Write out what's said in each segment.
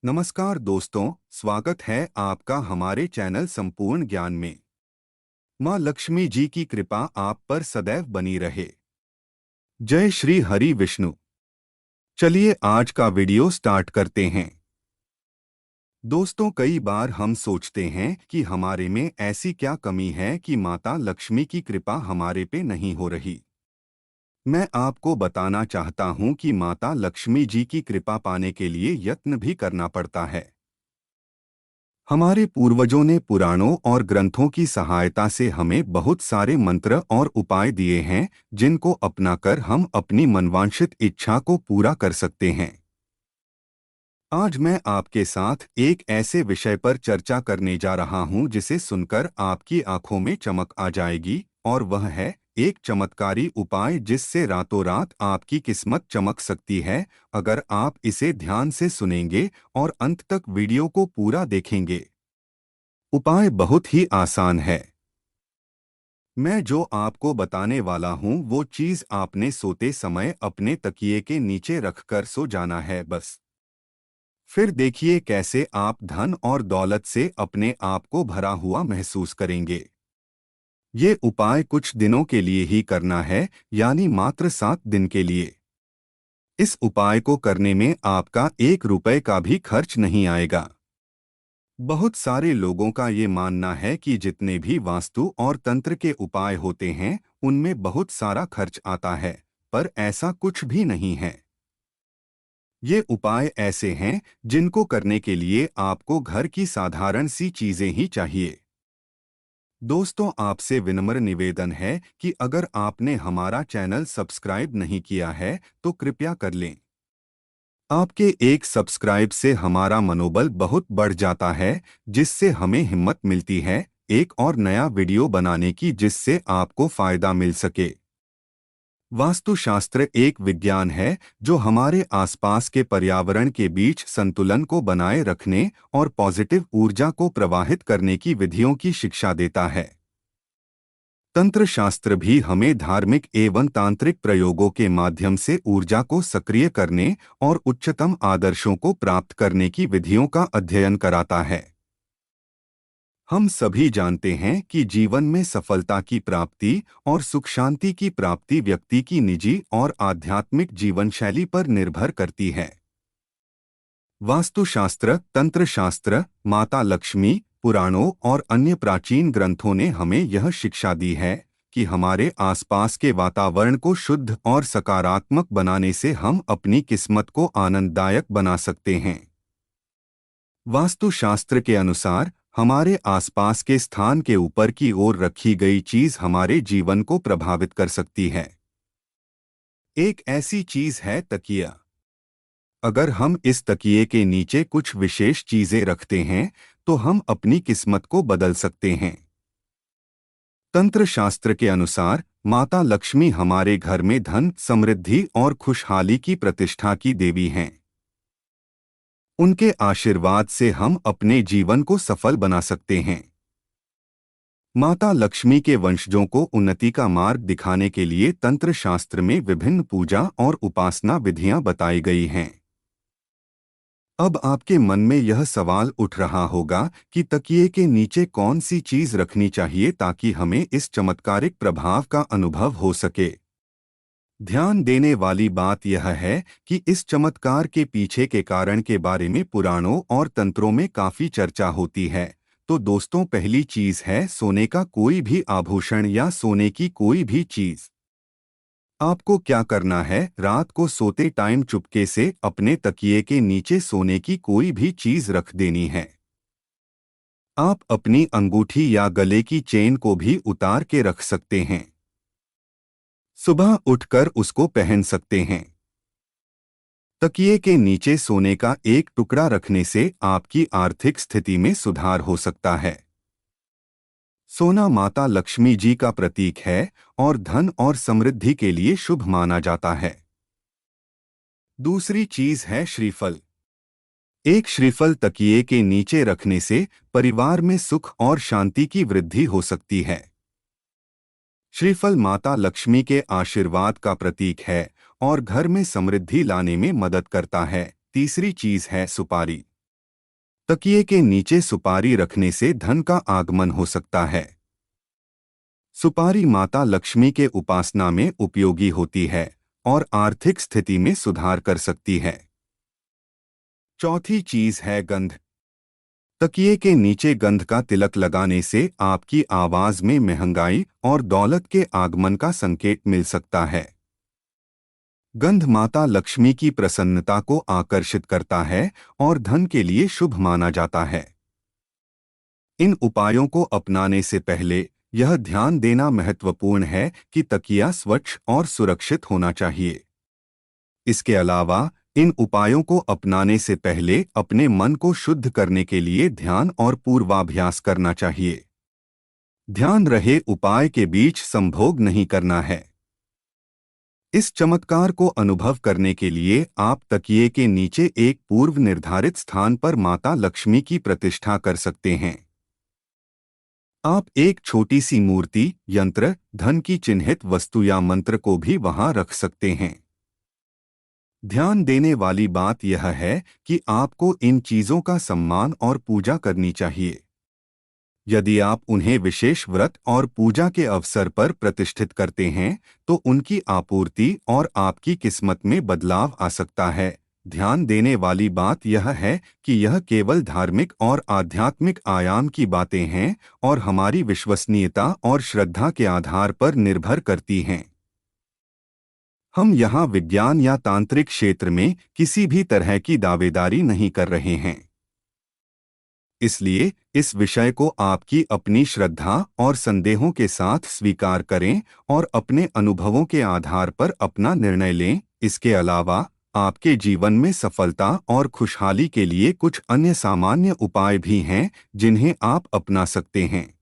नमस्कार दोस्तों, स्वागत है आपका हमारे चैनल संपूर्ण ज्ञान में। माँ लक्ष्मी जी की कृपा आप पर सदैव बनी रहे। जय श्री हरि विष्णु। चलिए आज का वीडियो स्टार्ट करते हैं। दोस्तों, कई बार हम सोचते हैं कि हमारे में ऐसी क्या कमी है कि माता लक्ष्मी की कृपा हमारे पे नहीं हो रही। मैं आपको बताना चाहता हूँ कि माता लक्ष्मी जी की कृपा पाने के लिए यत्न भी करना पड़ता है। हमारे पूर्वजों ने पुराणों और ग्रंथों की सहायता से हमें बहुत सारे मंत्र और उपाय दिए हैं, जिनको अपनाकर हम अपनी मनवांछित इच्छा को पूरा कर सकते हैं। आज मैं आपके साथ एक ऐसे विषय पर चर्चा करने जा रहा हूं जिसे सुनकर आपकी आंखों में चमक आ जाएगी, और वह है एक चमत्कारी उपाय जिससे रातों रात आपकी किस्मत चमक सकती है, अगर आप इसे ध्यान से सुनेंगे और अंत तक वीडियो को पूरा देखेंगे। उपाय बहुत ही आसान है। मैं जो आपको बताने वाला हूं वो चीज आपने सोते समय अपने तकिए के नीचे रखकर सो जाना है बस। फिर देखिए कैसे आप धन और दौलत से अपने आप को भरा हुआ महसूस करेंगे। ये उपाय कुछ दिनों के लिए ही करना है, यानी मात्र 7 दिन के लिए। इस उपाय को करने में आपका 1 रुपए का भी खर्च नहीं आएगा। बहुत सारे लोगों का ये मानना है कि जितने भी वास्तु और तंत्र के उपाय होते हैं उनमें बहुत सारा खर्च आता है, पर ऐसा कुछ भी नहीं है। ये उपाय ऐसे हैं जिनको करने के लिए आपको घर की साधारण सी चीजें ही चाहिए। दोस्तों, आपसे विनम्र निवेदन है कि अगर आपने हमारा चैनल सब्सक्राइब नहीं किया है तो कृपया कर लें। आपके एक सब्सक्राइब से हमारा मनोबल बहुत बढ़ जाता है, जिससे हमें हिम्मत मिलती है एक और नया वीडियो बनाने की जिससे आपको फायदा मिल सके। वास्तुशास्त्र एक विज्ञान है जो हमारे आसपास के पर्यावरण के बीच संतुलन को बनाए रखने और पॉजिटिव ऊर्जा को प्रवाहित करने की विधियों की शिक्षा देता है। तंत्र शास्त्र भी हमें धार्मिक एवं तांत्रिक प्रयोगों के माध्यम से ऊर्जा को सक्रिय करने और उच्चतम आदर्शों को प्राप्त करने की विधियों का अध्ययन कराता है। हम सभी जानते हैं कि जीवन में सफलता की प्राप्ति और सुख शांति की प्राप्ति व्यक्ति की निजी और आध्यात्मिक जीवन शैली पर निर्भर करती है। वास्तुशास्त्र, तंत्र शास्त्र, माता लक्ष्मी, पुराणों और अन्य प्राचीन ग्रंथों ने हमें यह शिक्षा दी है कि हमारे आसपास के वातावरण को शुद्ध और सकारात्मक बनाने से हम अपनी किस्मत को आनंददायक बना सकते हैं। वास्तुशास्त्र के अनुसार हमारे आसपास के स्थान के ऊपर की ओर रखी गई चीज हमारे जीवन को प्रभावित कर सकती है। एक ऐसी चीज है तकिया। अगर हम इस तकिए के नीचे कुछ विशेष चीजें रखते हैं तो हम अपनी किस्मत को बदल सकते हैं। तंत्र शास्त्र के अनुसार माता लक्ष्मी हमारे घर में धन, समृद्धि और खुशहाली की प्रतिष्ठा की देवी हैं। उनके आशीर्वाद से हम अपने जीवन को सफल बना सकते हैं। माता लक्ष्मी के वंशजों को उन्नति का मार्ग दिखाने के लिए तंत्र शास्त्र में विभिन्न पूजा और उपासना विधियां बताई गई हैं। अब आपके मन में यह सवाल उठ रहा होगा कि तकिए के नीचे कौन सी चीज रखनी चाहिए ताकि हमें इस चमत्कारिक प्रभाव का अनुभव हो सके। ध्यान देने वाली बात यह है कि इस चमत्कार के पीछे के कारण के बारे में पुराणों और तंत्रों में काफी चर्चा होती है। तो दोस्तों, पहली चीज है सोने का कोई भी आभूषण या सोने की कोई भी चीज। आपको क्या करना है, रात को सोते टाइम चुपके से अपने तकिए के नीचे सोने की कोई भी चीज रख देनी है। आप अपनी अंगूठी या गले की चेन को भी उतार के रख सकते हैं। सुबह उठकर उसको पहन सकते हैं। तकिए के नीचे सोने का एक टुकड़ा रखने से आपकी आर्थिक स्थिति में सुधार हो सकता है। सोना माता लक्ष्मी जी का प्रतीक है और धन और समृद्धि के लिए शुभ माना जाता है। दूसरी चीज है श्रीफल। एक श्रीफल तकिए के नीचे रखने से परिवार में सुख और शांति की वृद्धि हो सकती है। श्रीफल माता लक्ष्मी के आशीर्वाद का प्रतीक है और घर में समृद्धि लाने में मदद करता है। तीसरी चीज है सुपारी। तकिए के नीचे सुपारी रखने से धन का आगमन हो सकता है। सुपारी माता लक्ष्मी के उपासना में उपयोगी होती है और आर्थिक स्थिति में सुधार कर सकती है। चौथी चीज है गंध। तकिए के नीचे गंध का तिलक लगाने से आपकी आवाज में महंगाई और दौलत के आगमन का संकेत मिल सकता है। गंध माता लक्ष्मी की प्रसन्नता को आकर्षित करता है और धन के लिए शुभ माना जाता है। इन उपायों को अपनाने से पहले यह ध्यान देना महत्वपूर्ण है कि तकिया स्वच्छ और सुरक्षित होना चाहिए। इसके अलावा इन उपायों को अपनाने से पहले अपने मन को शुद्ध करने के लिए ध्यान और पूर्वाभ्यास करना चाहिए। ध्यान रहे उपाय के बीच संभोग नहीं करना है। इस चमत्कार को अनुभव करने के लिए आप तकिए के नीचे एक पूर्व निर्धारित स्थान पर माता लक्ष्मी की प्रतिष्ठा कर सकते हैं। आप एक छोटी सी मूर्ति, यंत्र, धन की चिन्हित वस्तु या मंत्र को भी वहां रख सकते हैं। ध्यान देने वाली बात यह है कि आपको इन चीजों का सम्मान और पूजा करनी चाहिए। यदि आप उन्हें विशेष व्रत और पूजा के अवसर पर प्रतिष्ठित करते हैं, तो उनकी आपूर्ति और आपकी किस्मत में बदलाव आ सकता है। ध्यान देने वाली बात यह है कि यह केवल धार्मिक और आध्यात्मिक आयाम की बातें हैं और हमारी विश्वसनीयता और श्रद्धा के आधार पर निर्भर करती हैं। हम यहाँ विज्ञान या तांत्रिक क्षेत्र में किसी भी तरह की दावेदारी नहीं कर रहे हैं। इसलिए इस विषय को आपकी अपनी श्रद्धा और संदेहों के साथ स्वीकार करें और अपने अनुभवों के आधार पर अपना निर्णय लें। इसके अलावा आपके जीवन में सफलता और खुशहाली के लिए कुछ अन्य सामान्य उपाय भी हैं जिन्हें आप अपना सकते हैं।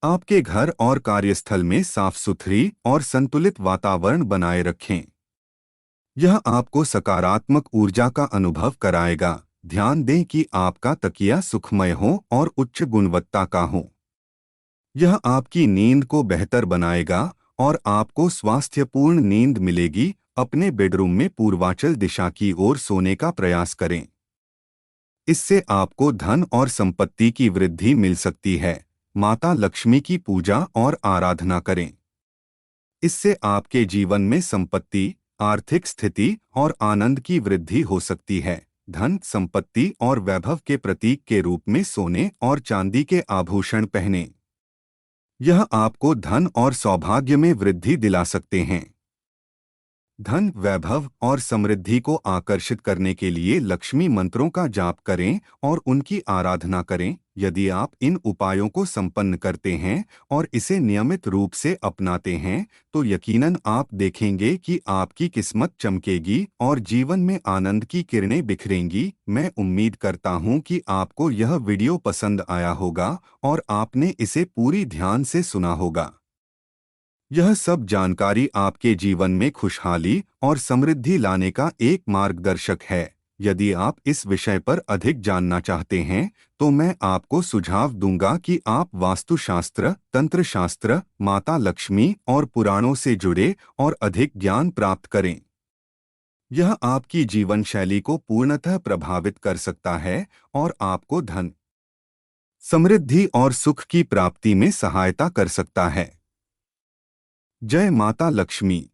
आपके घर और कार्यस्थल में साफ सुथरी और संतुलित वातावरण बनाए रखें। यह आपको सकारात्मक ऊर्जा का अनुभव कराएगा। ध्यान दें कि आपका तकिया सुखमय हो और उच्च गुणवत्ता का हो। यह आपकी नींद को बेहतर बनाएगा और आपको स्वास्थ्यपूर्ण नींद मिलेगी। अपने बेडरूम में पूर्वांचल दिशा की ओर सोने का प्रयास करें। इससे आपको धन और संपत्ति की वृद्धि मिल सकती है। माता लक्ष्मी की पूजा और आराधना करें। इससे आपके जीवन में संपत्ति, आर्थिक स्थिति और आनंद की वृद्धि हो सकती है। धन, संपत्ति और वैभव के प्रतीक के रूप में सोने और चांदी के आभूषण पहनें। यह आपको धन और सौभाग्य में वृद्धि दिला सकते हैं। धन, वैभव और समृद्धि को आकर्षित करने के लिए लक्ष्मी मंत्रों का जाप करें और उनकी आराधना करें। यदि आप इन उपायों को संपन्न करते हैं और इसे नियमित रूप से अपनाते हैं, तो यकीनन आप देखेंगे कि आपकी किस्मत चमकेगी और जीवन में आनंद की किरणें बिखरेंगी। मैं उम्मीद करता हूं कि आपको यह वीडियो पसंद आया होगा और आपने इसे पूरी ध्यान से सुना होगा। यह सब जानकारी आपके जीवन में खुशहाली और समृद्धि लाने का एक मार्गदर्शक है। यदि आप इस विषय पर अधिक जानना चाहते हैं, तो मैं आपको सुझाव दूंगा कि आप वास्तुशास्त्र, तंत्र शास्त्र, माता लक्ष्मी और पुराणों से जुड़े और अधिक ज्ञान प्राप्त करें। यह आपकी जीवन शैली को पूर्णतः प्रभावित कर सकता है और आपको धन, समृद्धि और सुख की प्राप्ति में सहायता कर सकता है। जय माता लक्ष्मी।